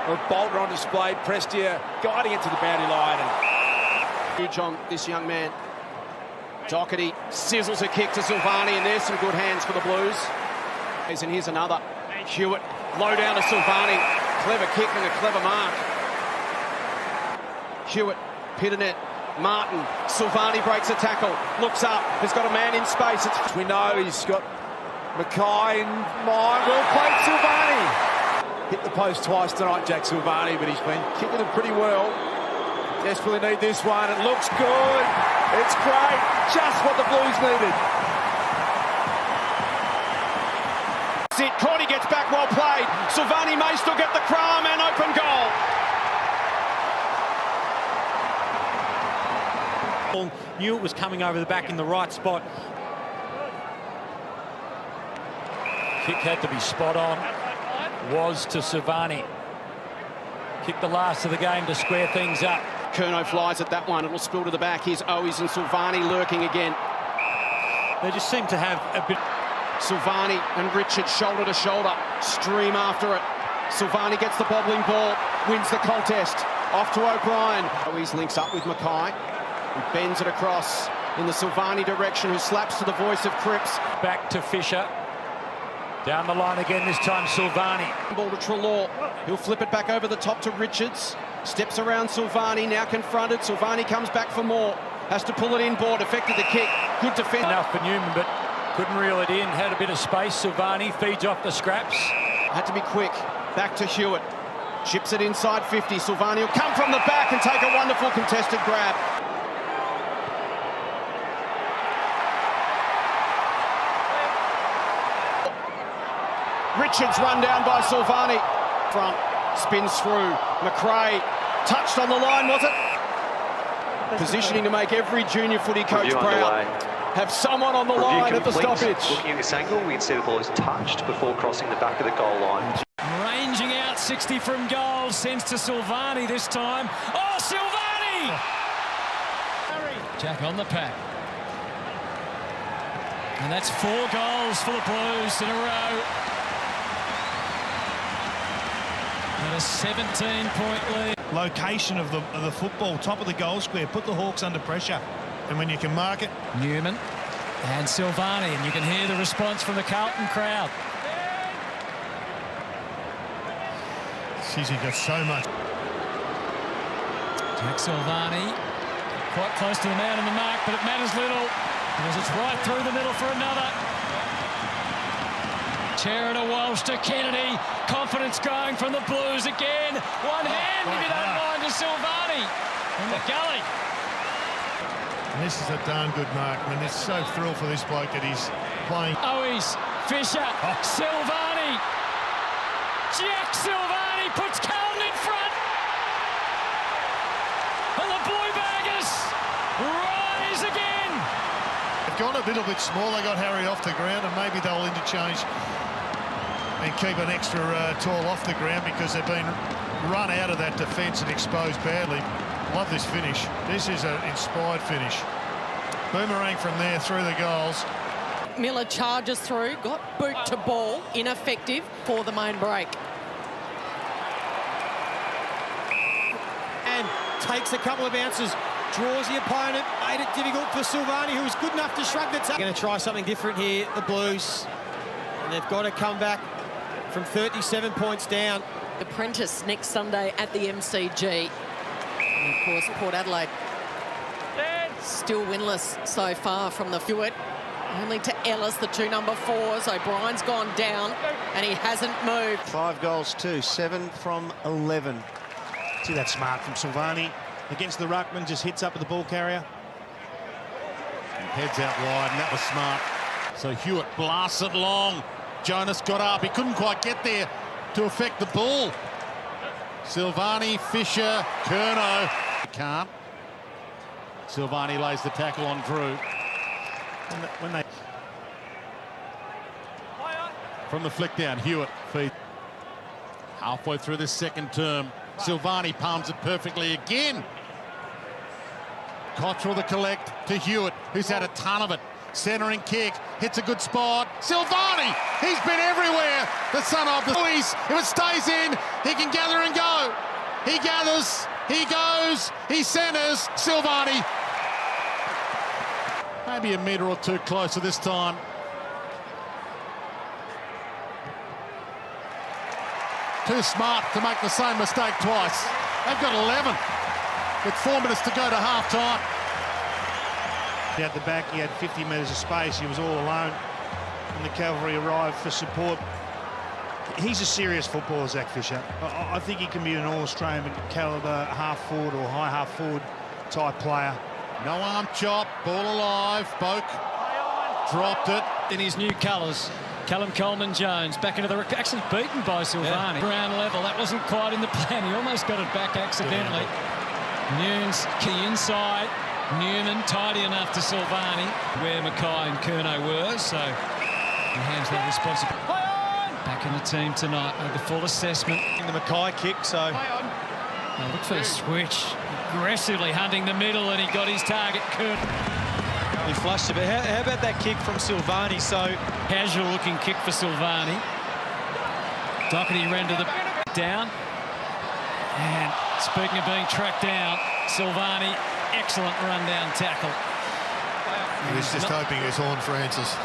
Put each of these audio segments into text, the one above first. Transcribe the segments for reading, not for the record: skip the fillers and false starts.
A bolter on display. Prestia guiding it to the boundary line. Huge on this young man. Doherty sizzles a kick to Silvani, and there's some good hands for the Blues. And here's another. Hewitt, low down to Silvani. Clever kick and a clever mark. Hewitt, Pitternet, Martin. Silvani breaks a tackle, looks up, has got a man in space. We know he's got Mackay in mind. Well played, Silvani. Hit the post twice tonight, Jack Silvani, but he's been kicking it pretty well. Desperately need this one. It looks good. It's great. Just what the Blues needed. Cordy gets back, well played. Silvani may still get the crumb and open goal. Knew it was coming over the back in the right spot. Kick had to be spot on. Was to Silvani. Kicked the last of the game to square things up. Curnow flies at that one. It'll spill to the back. Here's Owies and Silvani lurking again. They just seem to have a bit... Silvani and Richard shoulder to shoulder. Stream after it. Silvani gets the bobbling ball. Wins the contest. Off to O'Brien. Owies links up with Mackay. He bends it across in the Silvani direction, who slaps to the voice of Cripps. Back to Fisher. Down the line again, this time Silvani. Ball to Treloar. He'll flip it back over the top to Richards. Steps around Silvani, now confronted. Silvani comes back for more. Has to pull it inboard, affected the kick. Good defence. Enough for Newman, but couldn't reel it in. Had a bit of space. Silvani feeds off the scraps. Had to be quick. Back to Hewitt. Chips it inside 50. Silvani will come from the back and take a wonderful contested grab. Richards run down by Silvani. Front, spins through. McRae touched on the line, was it? Positioning to make every junior footy coach proud. Have someone on the line at the stoppage. Looking at this angle, we can see the ball is touched before crossing the back of the goal line. Ranging out 60 from goal, sends to Silvani this time. Oh, Silvani! Jack on the pack. And that's 4 goals for the Blues in a row. And a 17-point lead. Location of the football, top of the goal square, put the Hawks under pressure. And when you can mark it. Newman and Silvani, and you can hear the response from the Carlton crowd. Jeez, he got so much. Jack Silvani, quite close to the man on the mark, but it matters little because it's right through the middle for another. Chera to Walsh to Kennedy. Confidence going from the Blues again. One hand, if you don't mind, to Silvani in the gully. And this is a darn good mark. I mean, it's so thrilled for this bloke that he's playing. Owies, Fisher, Silvani. Jack Silvani puts Carlton in front. And the Blue Baggers rise again. They've gone a little bit small. They got Harry off the ground, and maybe they'll interchange and keep an extra tall off the ground because they've been run out of that defence and exposed badly. Love this finish. This is an inspired finish. Boomerang from there through the goals. Miller charges through, got boot to ball, ineffective for the main break. And takes a couple of bounces, draws the opponent, made it difficult for Silvani, who was good enough to shrug the tackle. Going to try something different here, the Blues. And they've got to come back from 37 points down. Apprentice next Sunday at the MCG. And of course, Port Adelaide still winless so far from the Hewitt. Only to Ellis, the 2 number 4s. O'Brien's gone down and he hasn't moved. 5 goals too, 7 from 11. See that smart from Silvani against the ruckman, just hits up at the ball carrier. And heads out wide, and that was smart. So Hewitt blasts it long. Jonas got up, he couldn't quite get there to affect the ball. Silvani, Fisher, Curnow. Can't. Silvani lays the tackle on Drew. When they from the flick down, Hewitt feeds. Halfway through this second term, Silvani palms it perfectly again. Cottrell the collect to Hewitt, who's had a ton of it. Centering kick, hits a good spot. Silvani, he's been everywhere. The son of the boys. If it stays in, he can gather and go. he gathers, he goes, he centres, Silvani. Maybe a metre or two closer this time. Too smart to make the same mistake twice. They've got 11 with 4 minutes to go to half-time. At the back, he had 50 metres of space. He was all alone. And the cavalry arrived for support. He's a serious footballer, Zach Fisher. I think he can be an All-Australian calibre half-forward or high half-forward type player. No arm chop, ball alive, Boak dropped it. In his new colours, Callum Coleman-Jones back into the... Actually beaten by Silvani. Ground level, that wasn't quite in the plan. He almost got it back accidentally. Nunes, key inside. Newman tidy enough to Silvani, where Mackay and Curnow were, so he hands that responsibility. Back in the team tonight with the full assessment. In the Mackay kick, so... Now look for the switch. Aggressively hunting the middle, and he got his target, Curnow. He flushed it, but how about that kick from Silvani? So casual-looking kick for Silvani. Doherty ran to the down. And speaking of being tracked down, Silvani, excellent run-down tackle. He was just hoping it was Horn Francis.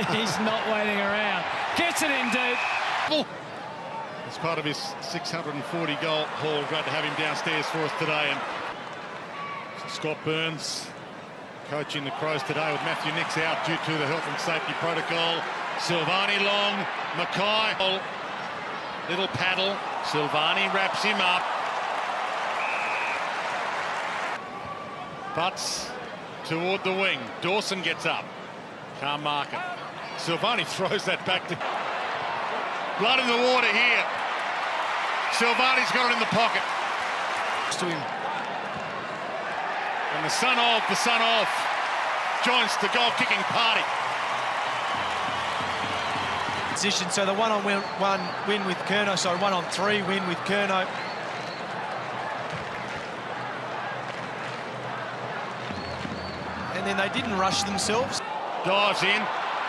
He's not waiting around. Gets it in deep. It's part of his 640-goal haul. Great to have him downstairs for us today. And Scott Burns coaching the Crows today with Matthew Nicks out due to the health and safety protocol. Silvani long, Mackay, little paddle. Silvani wraps him up. Butts toward the wing. Dawson gets up. Can't mark it. Silvani throws that back to... Blood in the water here. Silvani's got it in the pocket. To him. And the son of joins the goal-kicking party. position, so the one-on-one win with Curnow, sorry, 1-on-3 win with Curnow. And then they didn't rush themselves. Dives in,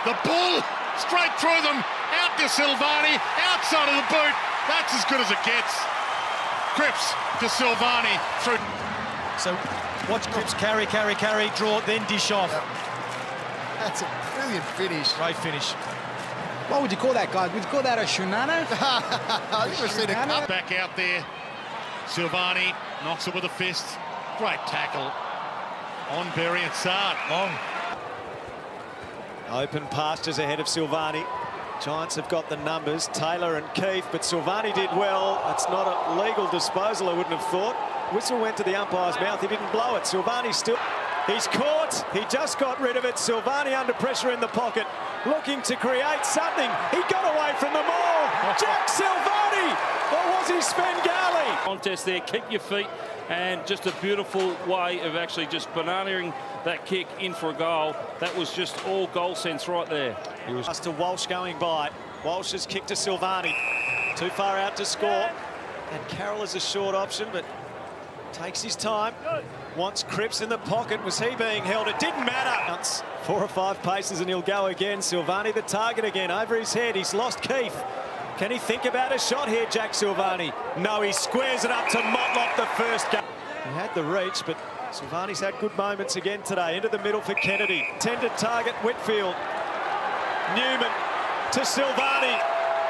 the bull straight through them, out to Silvani, outside of the boot. That's as good as it gets. Cripps to Silvani through. So watch Cripps carry, draw, then dish off. Yep. That's a brilliant finish. Great finish. What would you call that, guys? Would you call that a shunano? I think we've seen a cut. Back out there, Silvani knocks it with a fist. Great tackle on Berry and Sard. Long. Open pastures ahead of Silvani. Giants have got the numbers, Taylor and Keefe, but Silvani did well. It's not a legal disposal, I wouldn't have thought. Whistle went to the umpire's mouth, he didn't blow it. Silvani still... He's caught, he just got rid of it. Silvani under pressure in the pocket, looking to create something. He got away from them all. Jack Silvani, or was he Svengali? Contest there, keep your feet, and just a beautiful way of actually just bananaing that kick in for a goal. That was just all goal sense right there. He was to Walsh going by. Walsh's kick to Silvani. Too far out to score. And Carroll is a short option, but takes his time. Wants Cripps in the pocket. Was he being held? It didn't matter. 4 or 5 paces and he'll go again. Silvani the target again. Over his head. He's lost Keefe. Can he think about a shot here, Jack Silvani? No, he squares it up to Motlop the first game. He had the reach, but Silvani's had good moments again today. Into the middle for Kennedy. Tended target, Whitfield. Newman to Silvani,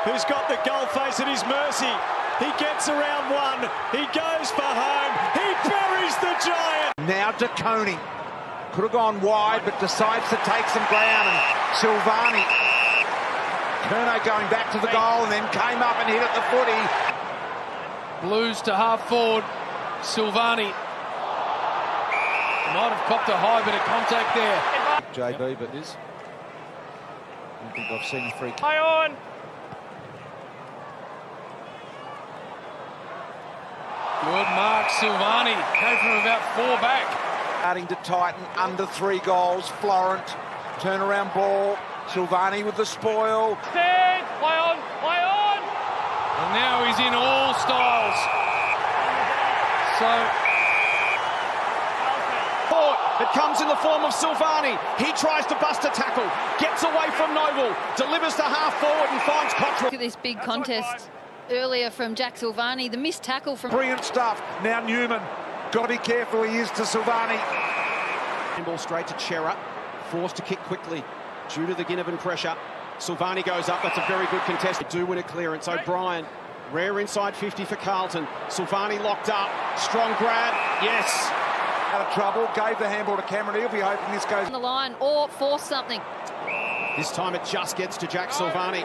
who's got the goal face at his mercy. He gets around one. He goes for home. He buries the Giant. Now De Coney. Could have gone wide, but decides to take some ground. And Silvani. Curnow going back to the goal and then came up and hit at the footy. Blues to half forward. Silvani. Might have copped a high bit of contact there. JB, but it is. I don't think I've seen a free kick. Play on. Good mark, Silvani. Came from about 4 back. Starting to tighten, under 3 goals. Florent, turnaround ball. Silvani with the spoil. Stand, play on, play on. And now he's in all styles. So... It comes in the form of Silvani. He tries to bust a tackle, gets away from Noble, delivers to half forward and finds Cottrell. Look at this big contest earlier from Jack Silvani. The missed tackle from... Brilliant stuff. Now Newman. Got to be careful, he is to Silvani. Ball straight to Chera. Forced to kick quickly due to the Ginnivan pressure. Silvani goes up. That's a very good contest. They do win a clearance. O'Brien, rare inside 50 for Carlton. Silvani locked up. Strong grab. Yes. Out of trouble. Gave the handball to Cameron. He'll be hoping this goes on the line or force something. This time it just gets to Jack Silvani.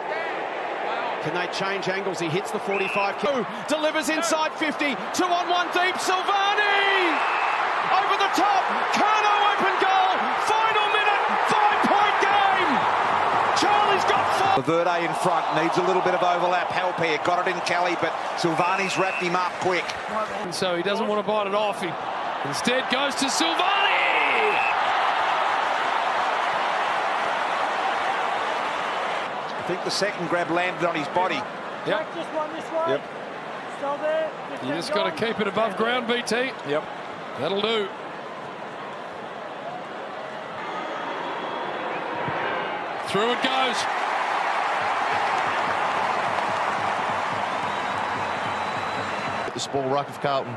Can they change angles? He hits the 45. Delivers inside 50. 2-on-1 deep. Silvani! Over the top. Curnow open goal. Final minute. 5-point game. Charlie's got 4. Verde in front. Needs a little bit of overlap. Help here. Got it in Kelly, but Silvani's wrapped him up quick. And so he doesn't want to bite it off. He instead goes to Silvani. I think the second grab landed on his body. Yep. Just one this way. Yep. Still there. You just got to keep it above ground, BT. Yep. That'll do. Through it goes. This ball ruck of Carlton.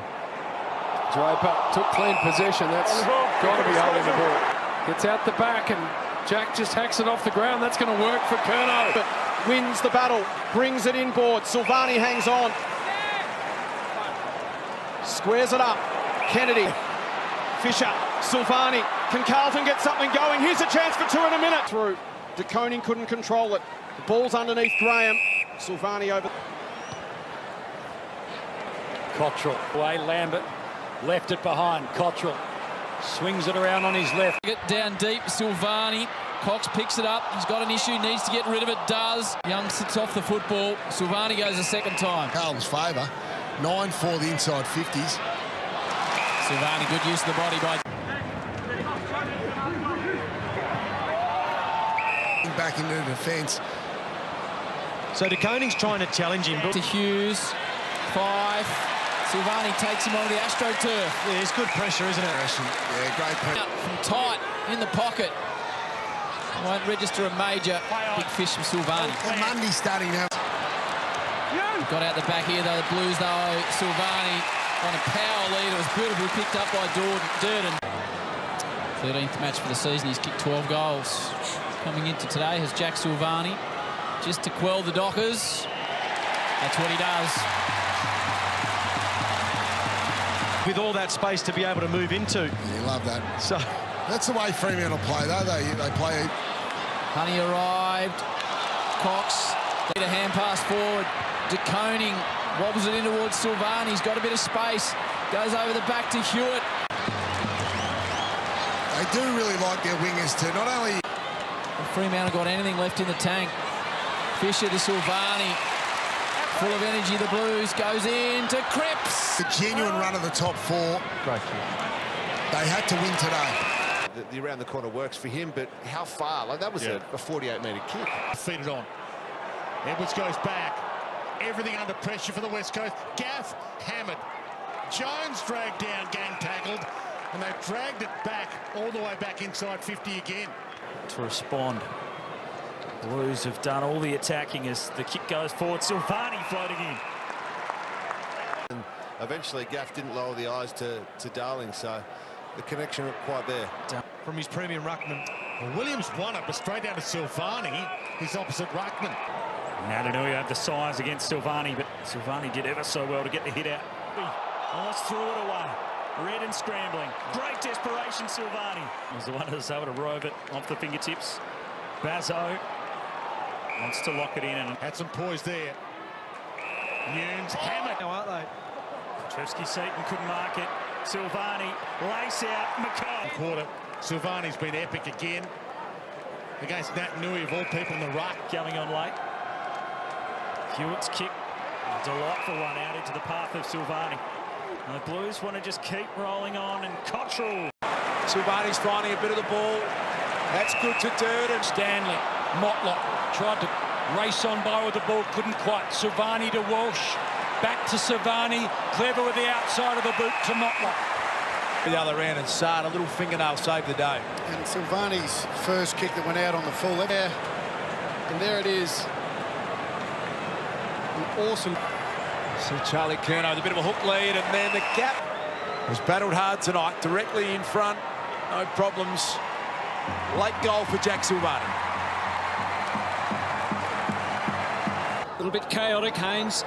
Draper took clean possession. That's got to be holding the ball. Gets out the back and Jack just hacks it off the ground. That's going to work for Curnow. But wins the battle, brings it inboard. Silvani hangs on. Squares it up. Kennedy. Fisher. Silvani. Can Carlton get something going? Here's a chance for 2 in a minute. Through. De Koning couldn't control it. The ball's underneath Graham. Silvani over. Cottrell away, Lambert left it behind. Cottrell swings it around on his left. Get down deep, Silvani. Cox picks it up. He's got an issue, needs to get rid of it. Does. Young sits off the football. Silvani goes a second time. Carlton's favour. 9 for the inside 50s. Silvani, good use of the body by... Back into the defence. So De Koning's trying to challenge him. To Hughes. 5. Silvani takes him onto the AstroTurf. Yeah, it's good pressure, isn't it? Yeah, great pressure. From tight in the pocket. Won't register a major. Big fish from Silvani. And Mundy's starting now. Got out the back here, though, the Blues, though. Silvani on a power lead. It was beautifully picked up by Durden. 13th match for the season. He's kicked 12 goals. Coming into today has Jack Silvani. Just to quell the Dockers. That's what he does. With all that space to be able to move into. Yeah, you love that. So that's the way Fremantle play, though. They play. Honey arrived. Cox. Get a hand pass forward. De Koning wobbles it in towards Silvani. He's got a bit of space. Goes over the back to Hewitt. They do really like their wingers to not only... Fremantle got anything left in the tank. Fisher to Silvani. Full of energy, the Blues. Goes in to Cripps. The genuine run of the top 4. Great. They had to win today. The around the corner works for him, but how far? Like that was a 48-metre kick. Feed it on. Edwards goes back. Everything under pressure for the West Coast. Gaff hammered. Jones dragged down, gang tackled, and they've dragged it back all the way back inside 50 again. To respond. Blues have done all the attacking as the kick goes forward. Silvani floating in. And eventually Gaff didn't lower the eyes to Darling, so the connection wasn't quite there. From his premium ruckman. Well, Williams won it, but straight down to Silvani, his opposite ruckman. Natanui had the size against Silvani, but Silvani did ever so well to get the hit out. Almost threw it away. Red and scrambling. Great desperation, Silvani. Was the one that's able to rove it off the fingertips. Bazzo wants to lock it in and had some poise there. Nunes hammered. Now, aren't they? Petrevski-Seton couldn't mark it. Silvani, lace out, McCall. Quarter. Silvani's been epic again against Natanui, of all people in the ruck. Going on late. Hewitt's kick, a delightful one out into the path of Silvani. And the Blues want to just keep rolling on, and Cottrell. Silvani's finding a bit of the ball. That's good to Durden. Stanley, Motlop tried to race on by with the ball, couldn't quite. Silvani to Walsh, back to Silvani, clever with the outside of the boot to Motlop. The other end, and Sard, a little fingernail saved the day. And Silvani's first kick that went out on the full there. And there it is. awesome. See Charlie Curnow with a bit of a hook lead, and then the gap was battled hard tonight, directly in front, no problems. Late goal for Jack Silvani. A little bit chaotic, Haynes.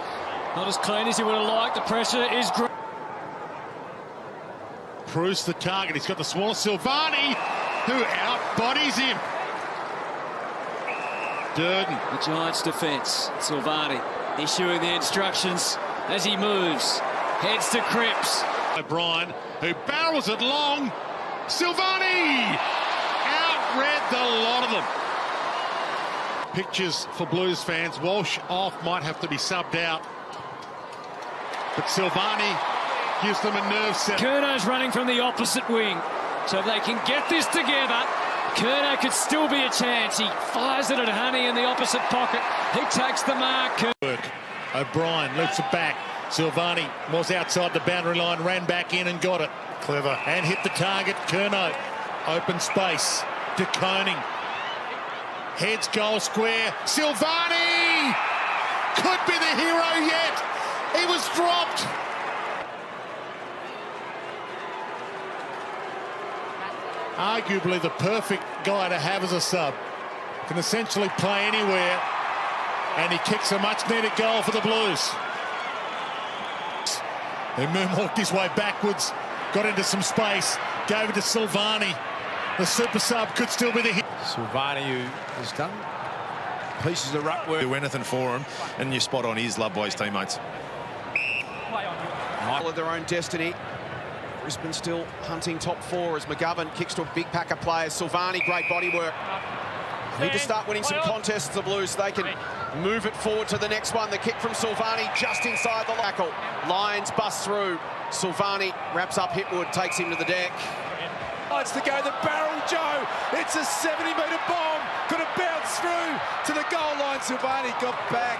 Not as clean as he would have liked. The pressure is great. Proust the target. He's got the smaller Silvani, who outbodies him. Durden. The Giants' defence. Silvani issuing the instructions as he moves. Heads to Cripps. O'Brien, who barrels it long. Silvani outread the lot of them. Pictures for Blues fans. Walsh off, might have to be subbed out. But Silvani gives them a nerve set. Curnow's running from the opposite wing. So if they can get this together, Curnow could still be a chance. He fires it at Honey in the opposite pocket. He takes the mark. O'Brien lifts it back. Silvani was outside the boundary line, ran back in and got it. Clever. And hit the target. Curnow. Open space. De Koning. Heads goal square. Silvani! Could be the hero yet. He was dropped. Arguably the perfect guy to have as a sub. Can essentially play anywhere. And he kicks a much-needed goal for the Blues. He moonwalked his way backwards, got into some space, gave it to Silvani. The super sub could still be the hit. Silvani, who has done pieces of ruck work. Do anything for him, and you're spot on. He's loved by his teammates. Follow their own destiny. Brisbane still hunting top four as McGovern kicks to a big pack of players. Silvani, great body work. Need to start winning some contests, the Blues. So they can move it forward to the next one. The kick from Silvani just inside the tackle. Lions bust through. Silvani wraps up Hipwood, takes him to the deck. Lights to go, the barrel, Joe. It's a 70-metre bomb. Could have bounced through to the goal line. Silvani got back.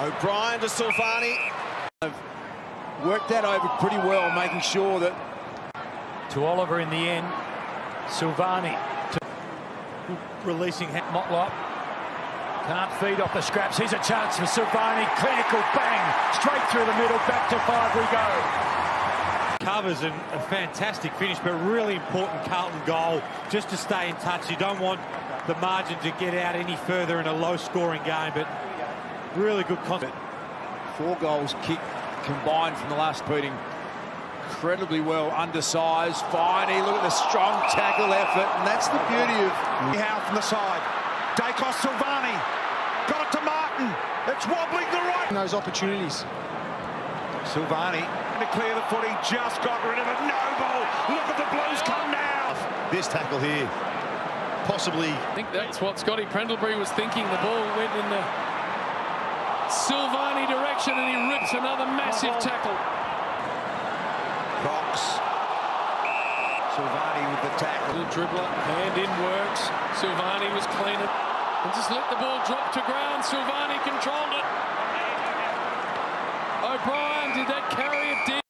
O'Brien to Silvani. Worked that over pretty well, making sure that... To Oliver in the end. Silvani releasing Motlop. Can't feed off the scraps. Here's a chance for Silvani. Clinical bang. Straight through the middle. Back to 5 we go. Covers a fantastic finish, but really important Carlton goal just to stay in touch. You don't want the margin to get out any further in a low-scoring game, but really good concept. 4 goals kicked combined from the last beating. Incredibly well, undersized, Viney, look at the strong tackle effort, and that's the beauty of Howe from the side. Dacos Silvani, got it to Martin, it's wobbling the right. Those opportunities. Silvani To clear the foot, he just got rid of it, no ball, look at the Blues come now. This tackle here, possibly... I think that's what Scotty Pendlebury was thinking. The ball went in the Silvani direction and he rips another massive tackle. Cox. Silvani with the tackle. The dribbler, hand in works. Silvani was cleaner and just let the ball drop to ground. Silvani controlled it. O'Brien, did that carry it deep?